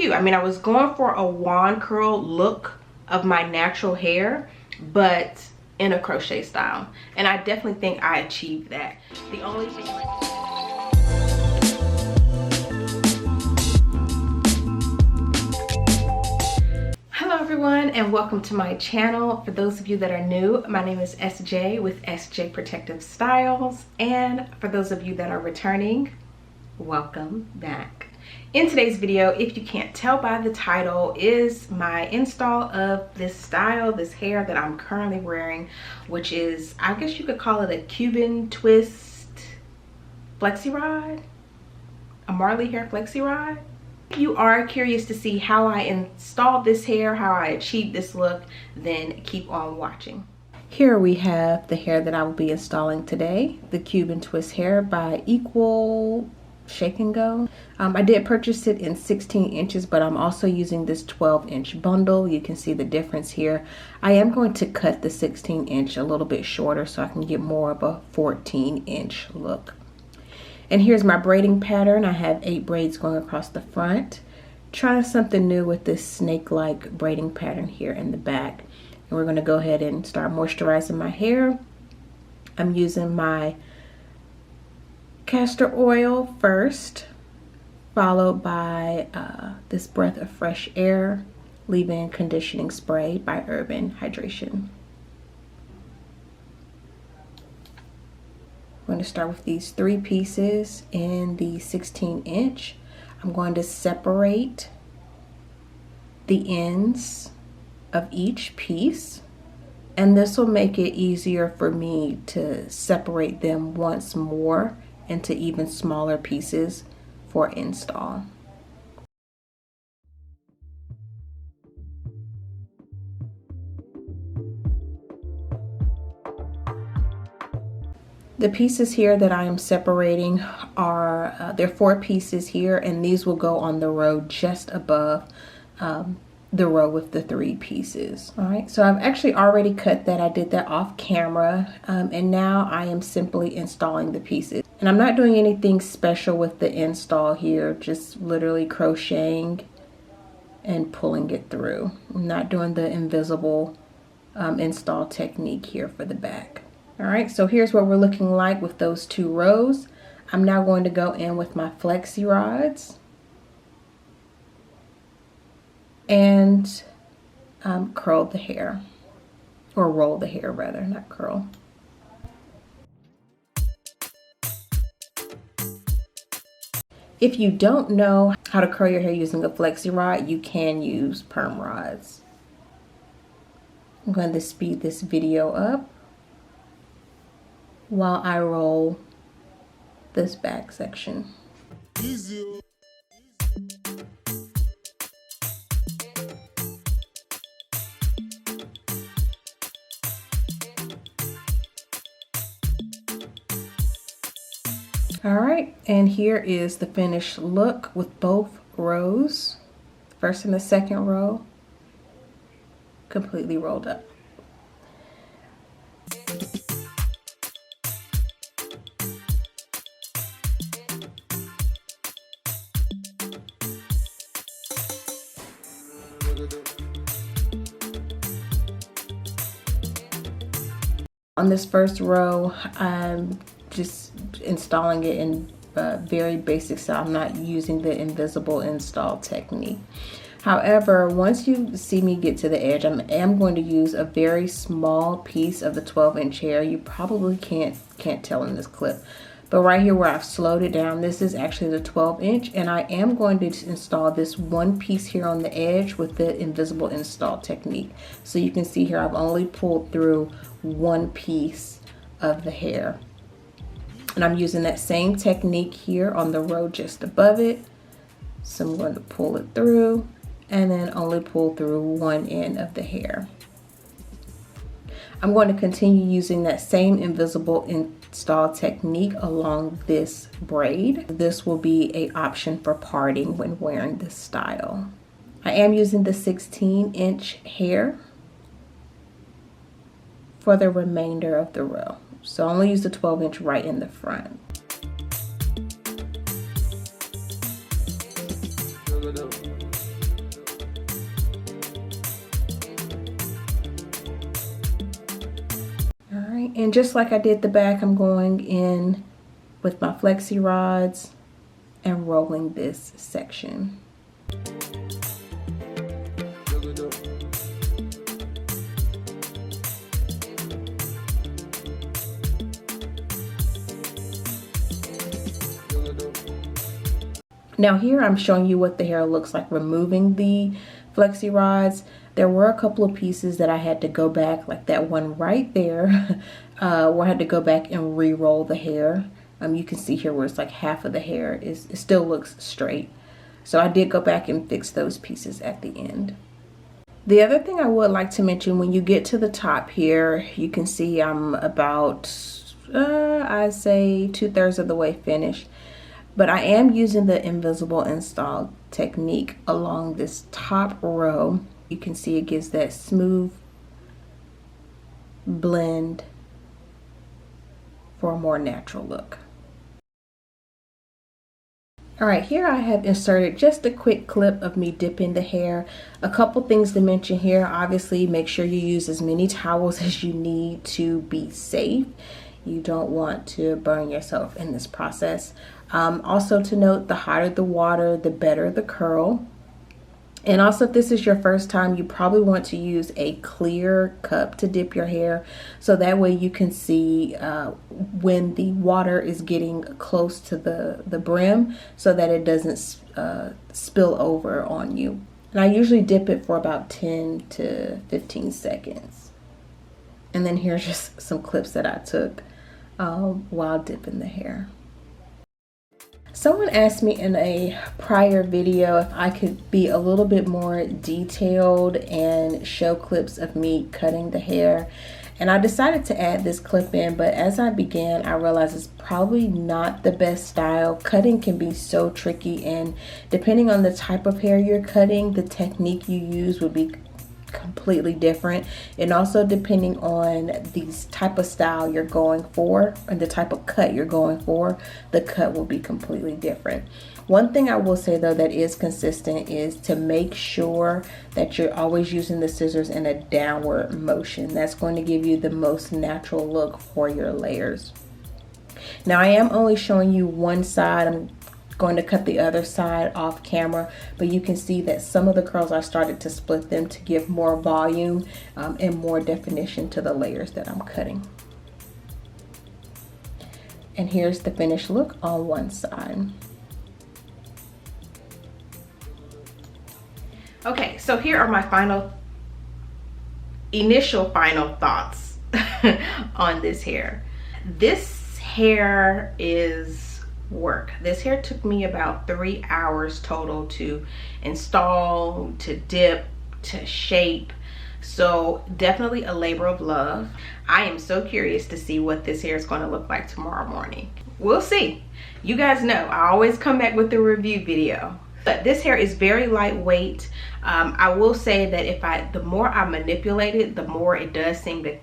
cute. I mean, I was going for a wand curl look of my natural hair, but in a crochet style, and I definitely think I achieved that. The only thing Hello everyone, and welcome to my channel. For those of you that are new, my name is SJ with SJ Protective Styles, and for those of you that are returning, welcome back. In today's video, if you can't tell by the title, is my install of this style, this hair that I'm currently wearing, which is, I guess you could call it a Cuban twist flexi rod, a Marley hair flexi rod. If you are curious to see how I installed this hair, how I achieved this look, then keep on watching. Here we have the hair that I will be installing today, the Cuban twist hair by Equal Shake and Go. I did purchase it in 16 inches, but I'm also using this 12-inch bundle. You can see the difference here. I am going to cut the 16-inch a little bit shorter so I can get more of a 14-inch look. And here's my braiding pattern. I have 8 braids going across the front. Trying something new with this snake-like braiding pattern here in the back. And we're going to go ahead and start moisturizing my hair. I'm using my castor oil first, followed by this Breath of Fresh Air leave-in conditioning spray by Urban Hydration. I'm going to start with these 3 pieces in the 16-inch. I'm going to separate the ends of each piece, and this will make it easier for me to separate them once more into even smaller pieces for install. The pieces here that I am separating are, there are 4 pieces here, and these will go on the row just above the row with the 3 pieces. All right, so I've actually already cut that. I did that off camera, and now I am simply installing the pieces. And I'm not doing anything special with the install here, just literally crocheting and pulling it through. I'm not doing the invisible install technique here for the back. All right, so here's what we're looking like with those 2 rows. I'm now going to go in with my flexi rods and curl the hair, or roll the hair rather, not curl. If you don't know how to curl your hair using a flexi rod, you can use perm rods. I'm going to speed this video up while I roll this back section. All right, and here is the finished look with both rows, first and the second row, completely rolled up. On this first row, I'm just installing it in very basic style. I'm not using the invisible install technique. However, once you see me get to the edge, I am going to use a very small piece of the 12-inch hair. You probably can't tell in this clip, but right here where I've slowed it down, this is actually the 12-inch, and I am going to install this one piece here on the edge with the invisible install technique. So you can see here I've only pulled through one piece of the hair. And I'm using that same technique here on the row just above it. So I'm going to pull it through and then only pull through one end of the hair. I'm going to continue using that same invisible install technique along this braid. This will be an option for parting when wearing this style. I am using the 16-inch hair for the remainder of the row. So I only use the 12-inch right in the front. Okay, and just like I did the back, I'm going in with my flexi rods and rolling this section. Now here I'm showing you what the hair looks like removing the flexi rods. There were a couple of pieces that I had to go back, like that one right there, where I had to go back and re-roll the hair. You can see here where it's like half of the hair it still looks straight. So I did go back and fix those pieces at the end. The other thing I would like to mention, when you get to the top here, you can see I'm about, I'd say 2/3 of the way finished. But I am using the invisible install technique along this top row. You can see it gives that smooth blend for a more natural look. All right, here I have inserted just a quick clip of me dipping the hair. A couple things to mention here. Obviously, make sure you use as many towels as you need to be safe. You don't want to burn yourself in this process. Also to note, the hotter the water, the better the curl. And also, if this is your first time, you probably want to use a clear cup to dip your hair, so that way you can see when the water is getting close to the brim, so that it doesn't spill over on you. And I usually dip it for about 10 to 15 seconds. And then here's just some clips that I took while dipping the hair. Someone asked me in a prior video if I could be a little bit more detailed and show clips of me cutting the hair. And I decided to add this clip in, but as I began, I realized it's probably not the best style. Cutting can be so tricky, and depending on the type of hair you're cutting, the technique you use would be completely different, and also depending on the type of style you're going for and the type of cut you're going for, the cut will be completely different. One thing I will say though that is consistent is to make sure that you're always using the scissors in a downward motion. That's going to give you the most natural look for your layers. Now I am only showing you one side. I'm going to cut the other side off camera, but you can see that some of the curls I started to split them to give more volume and more definition to the layers that I'm cutting. And here's the finished look on one side. Okay, so here are my initial final thoughts on this hair. This hair is work. This hair took me about 3 hours total to install, to dip, to shape. So definitely a labor of love. I am so curious to see what this hair is going to look like tomorrow morning. We'll see. You guys know I always come back with a review video. But this hair is very lightweight. I will say that the more I manipulate it, the more it does seem to,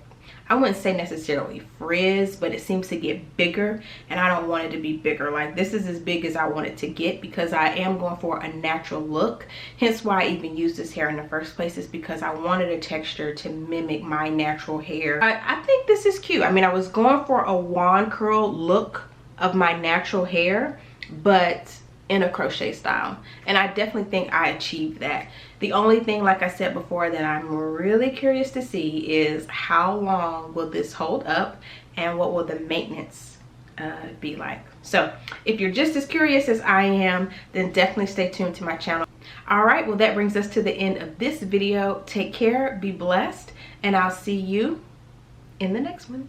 I wouldn't say necessarily frizz, but it seems to get bigger, and I don't want it to be bigger. Like, this is as big as I want it to get because I am going for a natural look. Hence why I even used this hair in the first place, is because I wanted a texture to mimic my natural hair. I think this is cute. I mean, I was going for a wand curl look of my natural hair, but in a crochet style, and I definitely think I achieved that. The only thing, like I said before, that I'm really curious to see is how long will this hold up and what will the maintenance be like. So if you're just as curious as I am, then definitely stay tuned to my channel. All right, well, that brings us to the end of this video. Take care, be blessed, and I'll see you in the next one.